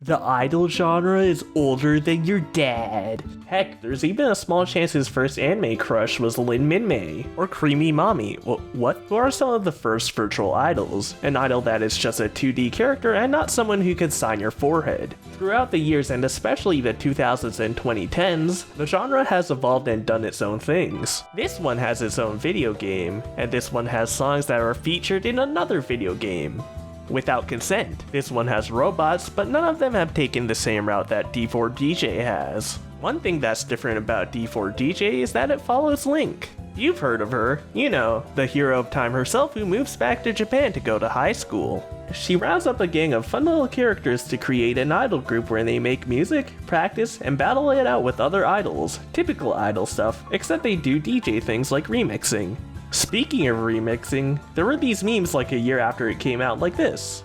The idol genre is older than your dad. Heck, there's even a small chance his first anime crush was Lin Minmay, or Creamy Mommy. What? Who are some of the first virtual idols? An idol that is just a 2D character and not someone who can sign your forehead. Throughout the years, and especially the 2000s and 2010s, the genre has evolved and done its own things. This one has its own video game, and this one has songs that are featured in another video game without consent. This one has robots, but none of them have taken the same route that D4DJ has. One thing that's different about D4DJ is that it follows Link. You've heard of her, you know, the hero of time herself who moves back to Japan to go to high school. She rounds up a gang of fun little characters to create an idol group where they make music, practice, and battle it out with other idols. Typical idol stuff, except they do DJ things like remixing. Speaking of remixing, there were these memes like a year after it came out like this.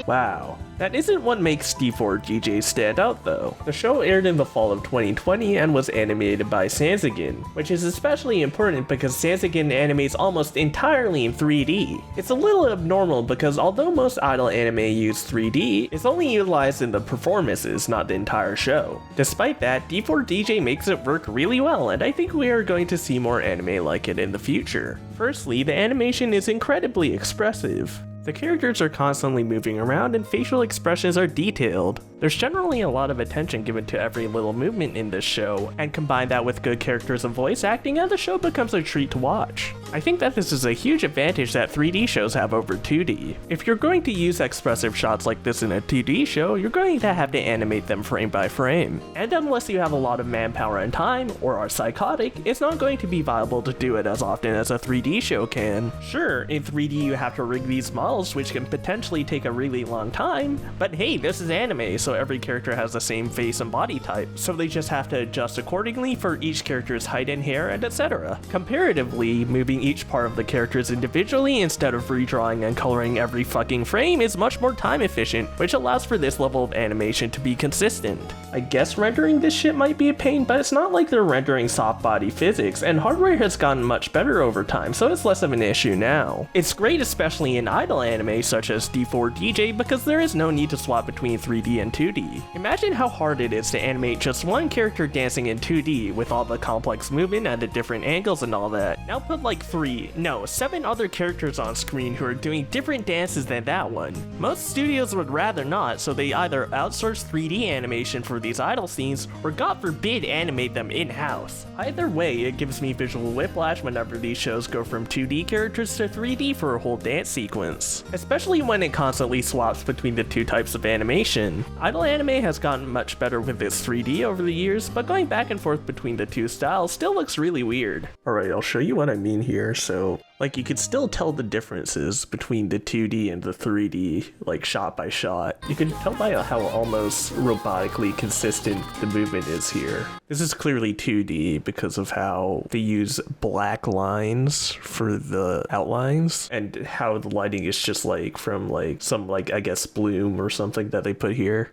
Wow. That isn't what makes D4DJ stand out though. The show aired in the fall of 2020 and was animated by Sanzigen, which is especially important because Sanzigen animates almost entirely in 3D. It's a little abnormal because although most idol anime use 3D, it's only utilized in the performances, not the entire show. Despite that, D4DJ makes it work really well, and I think we are going to see more anime like it in the future. Firstly, the animation is incredibly expressive. The characters are constantly moving around and facial expressions are detailed. There's generally a lot of attention given to every little movement in this show, and combine that with good characters and voice acting, and the show becomes a treat to watch. I think that this is a huge advantage that 3D shows have over 2D. If you're going to use expressive shots like this in a 2D show, you're going to have to animate them frame by frame. And unless you have a lot of manpower and time, or are psychotic, it's not going to be viable to do it as often as a 3D show can. Sure, in 3D you have to rig these models, which can potentially take a really long time, but hey, this is anime, so every character has the same face and body type, so they just have to adjust accordingly for each character's height and hair and etc. Comparatively, moving each part of the characters individually instead of redrawing and coloring every fucking frame is much more time efficient, which allows for this level of animation to be consistent. I guess rendering this shit might be a pain, but it's not like they're rendering soft body physics, and hardware has gotten much better over time, so it's less of an issue now. It's great especially in idol anime such as D4DJ because there is no need to swap between 3D and 2D. Imagine how hard it is to animate just one character dancing in 2D with all the complex movement and the different angles and all that. Now put like 7 other characters on screen who are doing different dances than that one. Most studios would rather not, so they either outsource 3D animation for these idol scenes or god forbid animate them in-house. Either way, it gives me visual whiplash whenever these shows go from 2D characters to 3D for a whole dance sequence, especially when it constantly swaps between the two types of animation. Idol anime has gotten much better with its 3D over the years, but going back and forth between the two styles still looks really weird. Alright, I'll show you what I mean here. So, like, you could still tell the differences between the 2D and the 3D, like shot by shot. You can tell by how almost robotically consistent the movement is here. This is clearly 2D because of how they use black lines for the outlines and how the lighting is just like from like some like I guess bloom or something that they put here.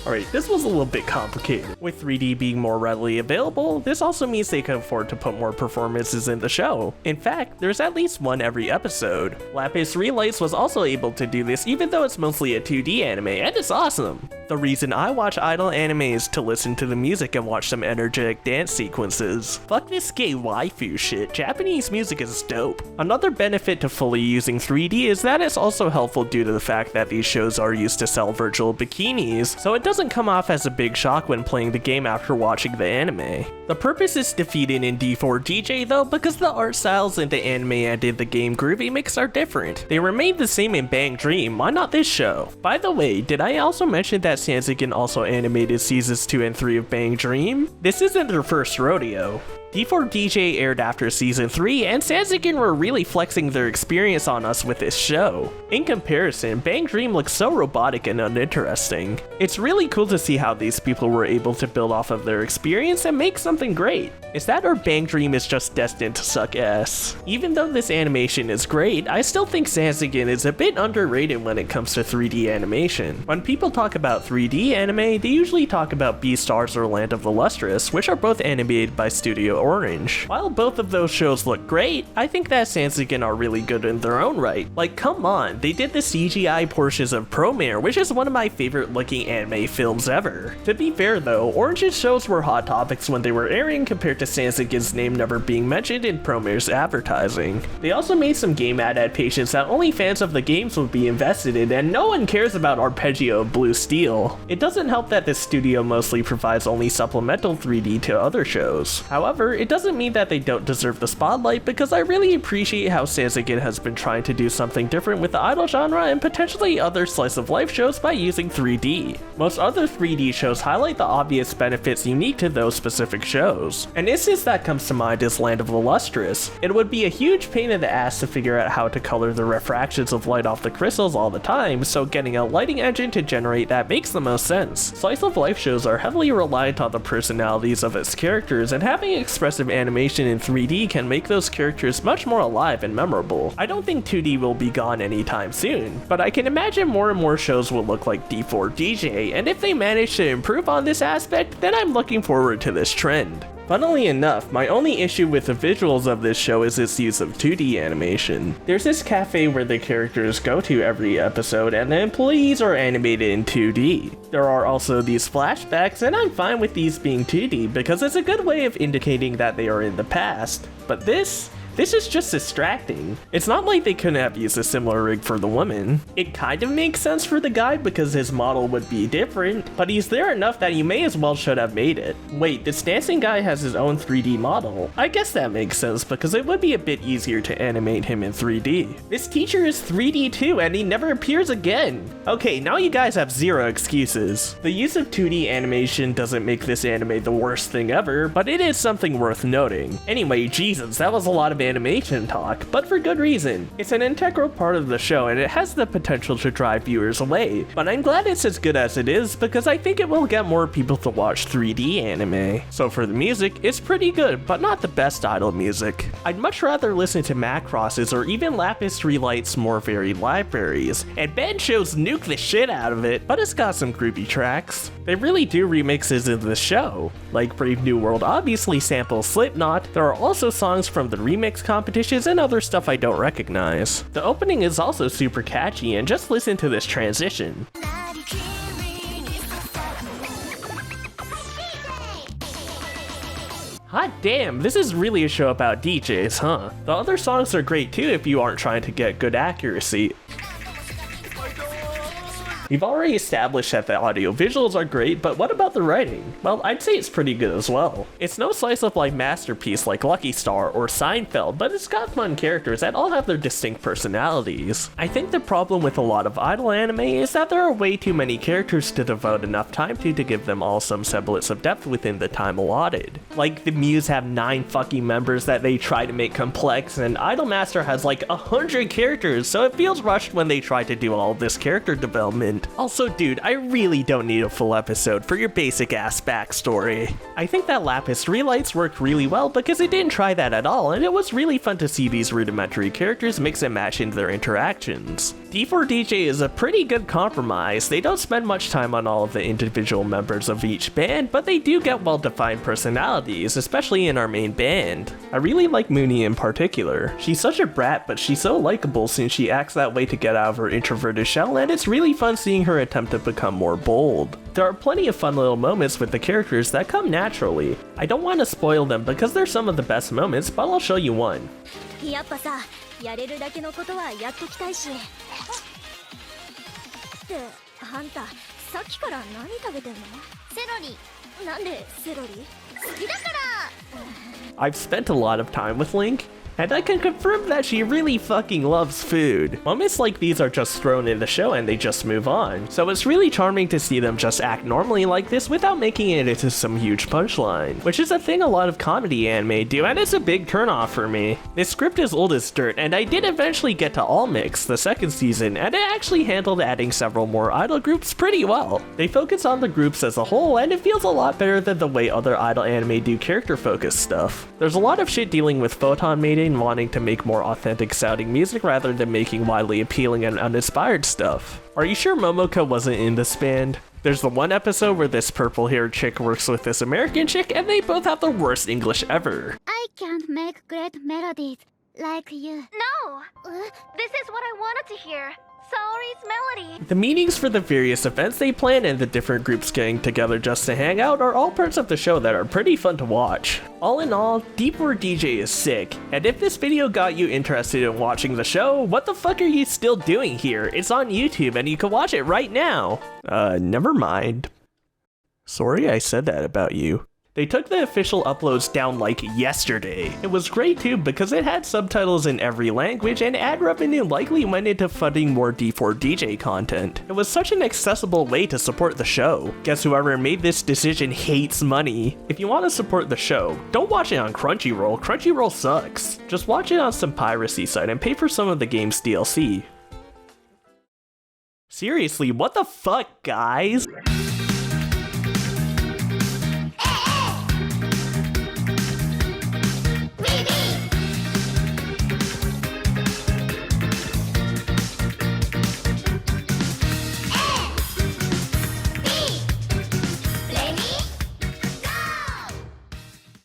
Alright, this was a little bit complicated. With 3D being more readily available, this also means they can afford to put more performances in the show. In fact, there's at least one every episode. Lapis Relights was also able to do this even though it's mostly a 2D anime, and it's awesome! The reason I watch idol anime is to listen to the music and watch some energetic dance sequences. Fuck this gay waifu shit, Japanese music is dope. Another benefit to fully using 3D is that it's also helpful due to the fact that these shows are used to sell virtual bikinis, so it doesn't come off as a big shock when playing the game after watching the anime. The purpose is defeated in D4DJ though because the art styles in the anime and in the game Groovy Mix are different. They remain the same in Bang Dream, why not this show? By the way, did I also mention that Sanzigen also animated seasons 2 and 3 of Bang Dream? This isn't their first rodeo. D4DJ aired after season 3, and Sanzigen were really flexing their experience on us with this show. In comparison, Bang Dream looks so robotic and uninteresting. It's really cool to see how these people were able to build off of their experience and make something great. Is that or Bang Dream is just destined to suck ass? Even though this animation is great, I still think Sanzigen is a bit underrated when it comes to 3D animation. When people talk about 3D anime, they usually talk about Beastars or Land of the Lustrous, which are both animated by Studio Orange. While both of those shows look great, I think that Sansegan are really good in their own right. Like, come on, they did the CGI portions of Promare, which is one of my favorite looking anime films ever. To be fair though, Orange's shows were hot topics when they were airing compared to Sansegan's name never being mentioned in Promare's advertising. They also made some game adaptations that only fans of the games would be invested in, and no one cares about Arpeggio of Blue Steel. It doesn't help that this studio mostly provides only supplemental 3D to other shows. However, it doesn't mean that they don't deserve the spotlight, because I really appreciate how Sansegan has been trying to do something different with the idol genre and potentially other slice of life shows by using 3D. Most other 3D shows highlight the obvious benefits unique to those specific shows. An instance that comes to mind is Land of the Lustrous. It would be a huge pain in the ass to figure out how to color the refractions of light off the crystals all the time, so getting a lighting engine to generate that makes the most sense. Slice of life shows are heavily reliant on the personalities of its characters, and having expressive animation in 3D can make those characters much more alive and memorable. I don't think 2D will be gone anytime soon, but I can imagine more and more shows will look like D4DJ, and if they manage to improve on this aspect, then I'm looking forward to this trend. Funnily enough, my only issue with the visuals of this show is its use of 2D animation. There's this cafe where the characters go to every episode, and the employees are animated in 2D. There are also these flashbacks, and I'm fine with these being 2D because it's a good way of indicating that they are in the past. But this is just distracting. It's not like they couldn't have used a similar rig for the woman. It kind of makes sense for the guy because his model would be different, but he's there enough that you may as well should have made it. Wait, this dancing guy has his own 3D model. I guess that makes sense because it would be a bit easier to animate him in 3D. This teacher is 3D too, and he never appears again. Okay, now you guys have zero excuses. The use of 2D animation doesn't make this anime the worst thing ever, but it is something worth noting. Anyway, Jesus, that was a lot of animation talk, but for good reason. It's an integral part of the show and it has the potential to drive viewers away, but I'm glad it's as good as it is because I think it will get more people to watch 3D anime. So for the music, it's pretty good, but not the best idol music. I'd much rather listen to Macross's or even Lapis Relight's more varied libraries, and Ben shows nuke the shit out of it, but it's got some groovy tracks. They really do remixes in the show. Like Brave New World obviously samples Slipknot, there are also songs from the remix competitions and other stuff I don't recognize. The opening is also super catchy, and just listen to this transition. Hot damn, this is really a show about DJs, huh? The other songs are great too if you aren't trying to get good accuracy. We've already established that the audio visuals are great, but what about the writing? Well, I'd say it's pretty good as well. It's no slice of life masterpiece like Lucky Star or Seinfeld, but it's got fun characters that all have their distinct personalities. I think the problem with a lot of idol anime is that there are way too many characters to devote enough time to give them all some semblance of depth within the time allotted. Like, the Muse have 9 fucking members that they try to make complex, and Idolmaster has like 100 characters, so it feels rushed when they try to do all this character development. Also, dude, I really don't need a full episode for your basic ass backstory. I think that Lapis Relights worked really well because it didn't try that at all, and it was really fun to see these rudimentary characters mix and match into their interactions. D4DJ is a pretty good compromise. They don't spend much time on all of the individual members of each band, but they do get well-defined personalities, especially in our main band. I really like Mooney in particular. She's such a brat, but she's so likable since she acts that way to get out of her introverted shell, and it's really fun seeing her attempt to become more bold. There are plenty of fun little moments with the characters that come naturally. I don't want to spoil them because they're some of the best moments, but I'll show you one. I've spent a lot of time with Link, and I can confirm that she really fucking loves food. Moments like these are just thrown in the show and they just move on, so it's really charming to see them just act normally like this without making it into some huge punchline, which is a thing a lot of comedy anime do, and it's a big turnoff for me. This script is old as dirt, and I did eventually get to All Mix, the second season, and it actually handled adding several more idol groups pretty well. They focus on the groups as a whole, and it feels a lot better than the way other idol anime do character-focused stuff. There's a lot of shit dealing with Photon Maiden wanting to make more authentic sounding music rather than making widely appealing and uninspired stuff. Are you sure Momoka wasn't in this band? There's the one episode where this purple-haired chick works with this American chick, and they both have the worst English ever. I can't make great melodies like you. No! This is what I wanted to hear. Saori's melody. The meetings for the various events they plan and the different groups getting together just to hang out are all parts of the show that are pretty fun to watch. All in all, D4DJ is sick, and if this video got you interested in watching the show, what the fuck are you still doing here? It's on YouTube and you can watch it right now. Never mind. Sorry I said that about you. They took the official uploads down like yesterday. It was great too because it had subtitles in every language and ad revenue likely went into funding more D4DJ content. It was such an accessible way to support the show. Guess whoever made this decision hates money. If you want to support the show, don't watch it on Crunchyroll. Crunchyroll sucks. Just watch it on some piracy site and pay for some of the game's DLC. Seriously, what the fuck, guys?